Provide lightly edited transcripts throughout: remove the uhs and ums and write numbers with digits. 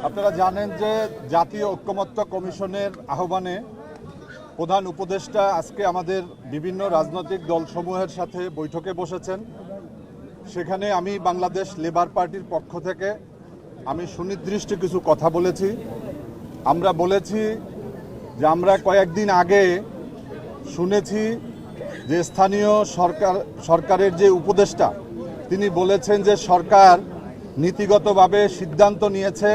আপনারা জানেন যে জাতীয় ঐক্যমত্য কমিশনের আহ্বানে প্রধান উপদেষ্টা আজকে আমাদের বিভিন্ন রাজনৈতিক দলসমূহের সাথে বৈঠকে বসেছেন। সেখানে আমি বাংলাদেশ লেবার পার্টির পক্ষ থেকে আমি সুনির্দিষ্ট কিছু কথা বলেছি। আমরা বলেছি যে আমরা কয়েকদিন আগে শুনেছি যে স্থানীয় সরকারের যে উপদেষ্টা তিনি বলেছেন যে সরকার নীতিগতভাবে সিদ্ধান্ত নিয়েছে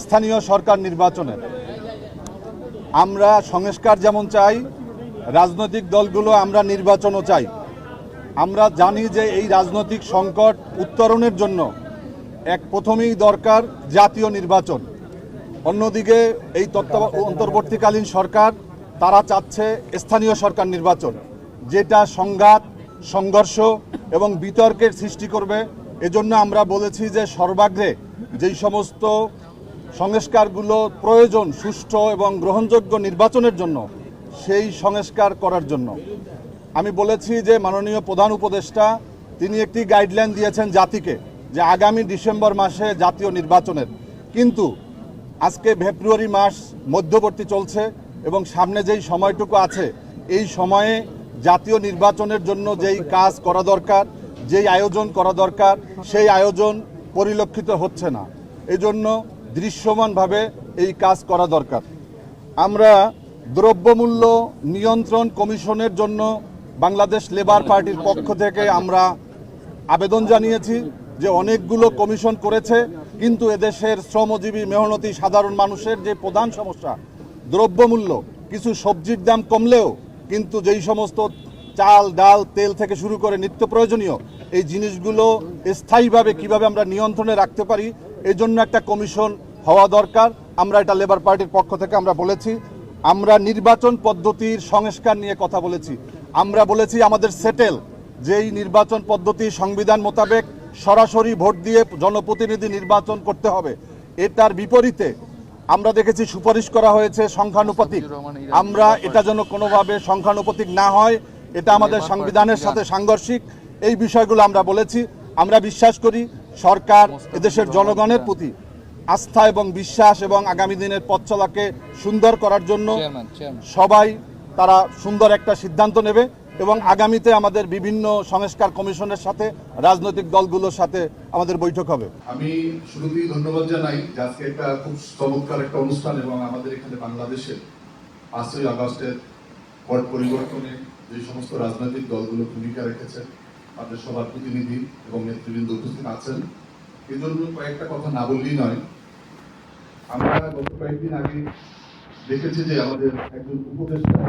স্থানীয় সরকার নির্বাচনের। আমরা সংস্কার যেমন চাই, রাজনৈতিক দলগুলো আমরা নির্বাচনও চাই। আমরা জানি যে এই রাজনৈতিক সংকট উত্তরণের জন্য প্রথমেই দরকার জাতীয় নির্বাচন। অন্যদিকে এই অন্তর্বর্তীকালীন সরকার তারা চাচ্ছে স্থানীয় সরকার নির্বাচন, যেটা সংঘাত, সংঘর্ষ এবং বিতর্কের সৃষ্টি করবে। এজন্য আমরা বলেছি যে সর্বাগ্রে যেই সমস্ত সংস্কারগুলো প্রয়োজন সুষ্ঠু এবং গ্রহণযোগ্য নির্বাচনের জন্য, সেই সংস্কার করার জন্য আমি বলেছি যে মাননীয় প্রধান উপদেষ্টা তিনি একটি গাইডলাইন দিয়েছেন জাতিকে যে আগামী ডিসেম্বর মাসে জাতীয় নির্বাচনের, কিন্তু আজকে ফেব্রুয়ারি মাস মধ্যবর্তী চলছে এবং সামনে যেই সময়টুকু আছে এই সময়ে জাতীয় নির্বাচনের জন্য যেই কাজ করা দরকার, যেই আয়োজন করা দরকার, সেই আয়োজন পরিলক্ষিত হচ্ছে না। এজন্য দৃশ্যমানভাবে এই কাজ করা দরকার। আমরা দ্রব্যমূল্য নিয়ন্ত্রণ কমিশনের জন্য বাংলাদেশ লেবার পার্টির পক্ষ থেকে আমরা আবেদন জানিয়েছি যে অনেকগুলো কমিশন করেছে, কিন্তু এদেশের শ্রমজীবী মেহনতি সাধারণ মানুষের যে প্রধান সমস্যা দ্রব্যমূল্য, কিছু সবজির দাম কমলেও কিন্তু যেই সমস্ত চাল, ডাল, তেল থেকে শুরু করে নিত্য প্রয়োজনীয় এই জিনিসগুলো স্থায়ীভাবে কিভাবে আমরা নিয়ন্ত্রণে রাখতে পারি, এই জন্য একটা কমিশন হওয়া দরকার। আমরা এটা লেবার পার্টির পক্ষ থেকে আমরা বলেছি। আমরা নির্বাচন পদ্ধতির সংস্কার নিয়ে কথা বলেছি। আমরা বলেছি আমাদের সেটেল যেই নির্বাচন পদ্ধতি সংবিধান মোতাবেক সরাসরি ভোট দিয়ে জনপ্রতিনিধি নির্বাচন করতে হবে, এটার বিপরীতে আমরা দেখেছি সুপারিশ করা হয়েছে সংখ্যানুপাতিক। আমরা এটা যেন কোনোভাবে সংখ্যানুপাতিক না হয়, এটা আমাদের সংবিধানের সাথে সাংঘর্ষিক। এই বিষয়গুলো আমরা বলেছি। আমরা বিশ্বাস করি সরকার এদেশের জনগণের প্রতি আস্থা এবং বিশ্বাস এবং আগামী দিনের পথ চলাকে সুন্দর করার জন্য সবাই তারা সুন্দর একটা সিদ্ধান্ত নেবে এবং আগামীতে আমাদের বিভিন্ন সংস্কার কমিশনের সাথে রাজনৈতিক দলগুলোর সাথে আমাদের বৈঠক হবে। আমি শুরুতেই ধন্যবাদ জানাই যে আজকে একটা খুব চমৎকার একটা অনুষ্ঠান এবং আমাদের এখানে বাংলাদেশে 5ই আগস্টের পট পরিবর্তনে যে সমস্ত রাজনৈতিক দলগুলো ভূমিকা রেখেছে তাদের সবার প্রতিনিধি এবং নেতৃবৃন্দ উপস্থিত আছেন। এই জন্য কয়েকটা কথা না বললেই নয়। আমরা গত কয়েকদিন আগে দেখেছি যে আমাদের একজন উপদেষ্টা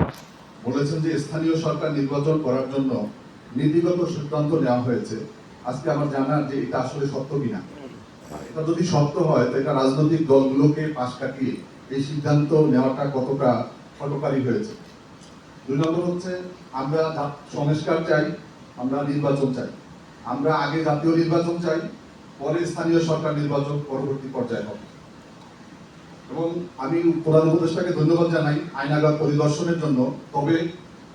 বলেছেন যে স্থানীয় সরকার নির্বাচন করার জন্য নীতিগত সিদ্ধান্ত নেওয়া হয়েছে। আজকে আমার জানা যে এটা আসলে সত্য কিনা। এটা যদি সত্য হয় তো এটা রাজনৈতিক দলগুলোকে পাশ কাটিয়ে এই সিদ্ধান্ত নেওয়াটা কতটা হঠকারী হয়েছে। 2 নম্বর হচ্ছে আমরা সংস্কার চাই, আমরা নির্বাচন চাই। আমরা আগে জাতীয় নির্বাচন চাই, পরে স্থানীয় সরকার নির্বাচন পরবর্তী পর্যায়ে হবে। এবং আমি প্রধান উপদেষ্টাকে ধন্যবাদ জানাই আইনাগার পরিদর্শনের জন্য। তবে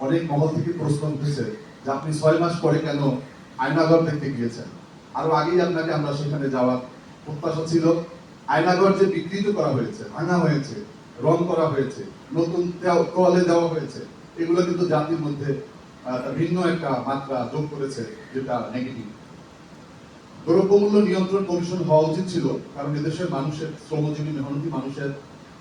অনেক মহল থেকে প্রশ্ন উঠেছে যে আপনি 6 মাস পরে কেন আয়নাগর দেখতে গিয়েছেন। আরো আগেই আপনাকে আমরা সেখানে যাওয়ার প্রত্যাশা ছিল। আয়নাগর যে বিকৃত করা হয়েছে, ভাঙা হয়েছে, রং করা হয়েছে, নতুন তোয়ালে দেওয়া হয়েছে, এগুলো কিন্তু জাতির মধ্যে ভিন্ন একটা মাত্রা যোগ করেছে, যেটা নেগেটিভ। দ্রব্যমূল্য নিয়ন্ত্রণ কমিশন হওয়া উচিত ছিল, কারণ এদেশের মানুষের, শ্রমজীবী মেহনতি মানুষের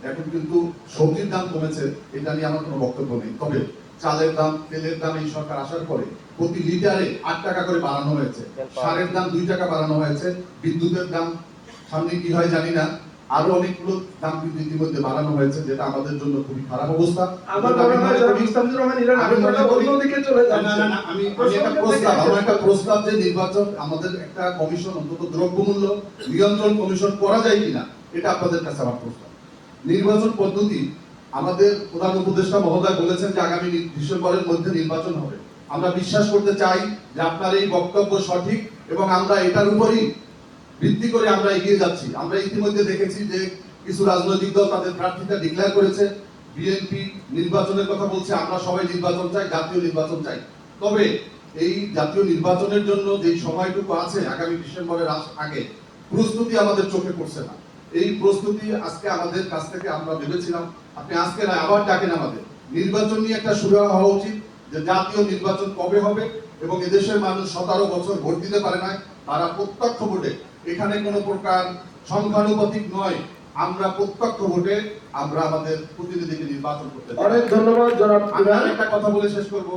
এখন কিন্তু সবজির দাম কমেছে, এটা নিয়ে আমার কোনো বক্তব্য নেই। তবে চালের দাম, তেলের দাম এই সরকার আসার পরে প্রতি লিটারে 8 টাকা করে বাড়ানো হয়েছে, সারের দাম 2 টাকা বাড়ানো হয়েছে, বিদ্যুতের দাম সামনে কি হয় জানি না, আরো অনেকগুলো দাম কিন্তু ইতিমধ্যে বাড়ানো হয়েছে, যেটা আমাদের জন্য খুবই খারাপ অবস্থা। আমার একটা প্রস্তাব যে নির্বাচন আমাদের একটা কমিশন, অন্তত দ্রব্যমূল্য নিয়ন্ত্রণ কমিশন করা যায় কিনা, এটা আপনাদের কাছে আমার প্রস্তাব। নির্বাচন পদ্ধতি আমাদের প্রধান উপদেষ্টা মহোদয় বলেছেন যে আগামী ডিসেম্বরের মধ্যে নির্বাচন হবে। আমরা বিশ্বাস করতে চাই যে আপনার এই বক্তব্য সঠিক এবং আমরা এটার উপরই ভিত্তি করে আমরা এগিয়ে যাচ্ছি। আমরা ইতিমধ্যে দেখেছি যে কিছু রাজনৈতিক দল তাদের প্রার্থীতা ডিক্লেয়ার করেছে। বিএনপি নির্বাচনের কথা বলছে, আমরা সবাই নির্বাচন চাই, জাতীয় নির্বাচন চাই। তবে এই জাতীয় নির্বাচনের জন্য যে সময়টুকু আছে আগামী ডিসেম্বরের আগে, প্রস্তুতি আমাদের চোখে পড়ছে না। এই প্রস্তুতি আজকে আমাদের কাছ থেকে আমরা ভেবেছিলাম আপনি আজকে না আবার ডাকেন আমাদের নির্বাচন নিয়ে একটা শুরু হওয়া উচিত, যে জাতীয় নির্বাচন কবে হবে এবং এদেশের মানুষ 17 বছর ভোট দিতে পারে না, তারা প্রত্যক্ষ ভোটে, এখানে কোনো প্রকার সংখ্যানুপাতিক নয়, আমরা প্রত্যক্ষ ভোটে আমরা আমাদের প্রতিনিধিকে নির্বাচন করতে চাই। অনেক ধন্যবাদ জনাব আমি আর একটা কথা বলে শেষ করব।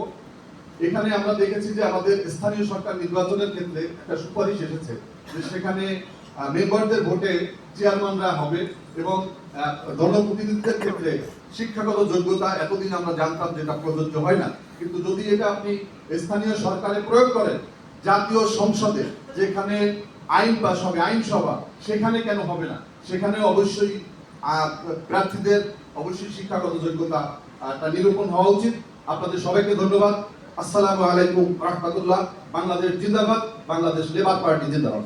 এখানে আমরা দেখেছি যে আমাদের স্থানীয় সরকার নির্বাচনের ক্ষেত্রে একটা সুপারিশ এসেছে যে সেখানে মেম্বারদের ভোটে চেয়ারম্যানরা হবে এবং জনপ্রতিনিধিদের ক্ষেত্রে শিক্ষাগত যোগ্যতা এতদিন আমরা জানতাম যেটা প্রযোজ্য হয় না, কিন্তু যদি এটা আপনি স্থানীয় সরকারে প্রয়োগ করেন, জাতীয় সংসদে যেখানে আইন পাস হবে, আইনসভা, সেখানে কেন হবে না? সেখানে অবশ্যই প্রার্থীদের অবশ্যই শিক্ষাগত যোগ্যতা নিরূপণ হওয়া উচিত। আপনাদের সবাইকে ধন্যবাদ। আসসালামু আলাইকুম রাহমাতুল্লাহ। বাংলাদেশ জিন্দাবাদ, বাংলাদেশ লেবার পার্টি জিন্দাবাদ।